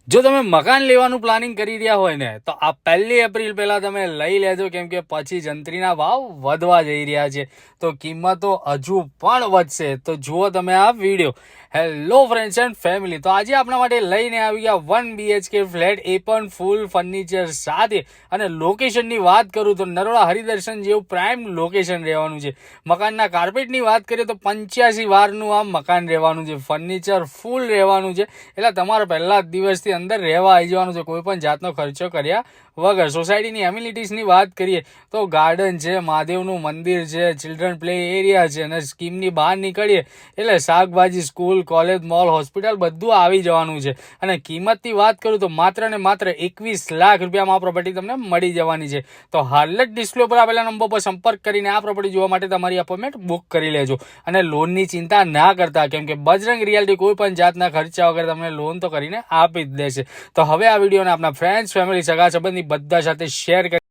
જો તમે મકાન લેવાનું પ્લાનિંગ કરી રહ્યા હોય ને તો આ 1 એપ્રિલ પહેલા તમે લઈ લેજો, કેમ કે પછી જંત્રીના ભાવ વધવા જઈ રહ્યા છે, તો કિંમતો હજુ પણ વધશે. તો જુઓ તમે આ video. Hello friends and family, તો આજે આપણા માટે લઈને આવી ગયા 1 BHK ફ્લેટ, એ પણ ફૂલ ફર્નિચર સાથે. અને લોકેશનની વાત કરું તો નરોડા હરિદર્શન જેવું પ્રાઇમ લોકેશન રહેવાનું છે. મકાનના કાર્પેટની વાત કરીએ તો 85 વારનું આ મકાન રહેવાનું છે. ફર્નિચર ફૂલ રહેવાનું છે, એટલે તમારે પહેલા જ દિવસથી અંદર રહેવા આવી જવાનું છે, કોઈ પણ જાતનો ખર્ચો કર્યા વગર. સોસાયટીની એમ્યુનિટીઝની વાત કરીએ તો ગાર્ડન છે, મહાદેવનું મંદિર છે, ચિલ્ડ્રન પ્લે એરિયા છે, અને સ્કીમની બહાર નીકળીએ એટલે શાકભાજી, સ્કૂલ, કોલેજ, મોલ, હોસ્પિટલ બધું આવી જવાનું છે. અને કિંમતની વાત કરું તો માત્ર ને માત્ર 21 લાખ રૂપિયામાં આ પ્રોપર્ટી તમને મળી જવાની છે. તો હાલ જ ડિસ્પ્લે પર આપેલા નંબર પર સંપર્ક કરીને આ પ્રોપર્ટી જોવા માટે તમારી અપોઇન્ટમેન્ટ બુક કરી લેજો. અને લોનની ચિંતા ના કરતા, કેમ કે બજરંગ રિયાલ્ટી કોઈ પણ જાતના ખર્ચા વગર તમને લોન તો કરીને આપી જ દેશે. તો હવે આ વિડીયોને આપણા ફ્રેન્ડ્સ, ફેમિલી, સગા સંબંધી બધા સાથે શેર કરી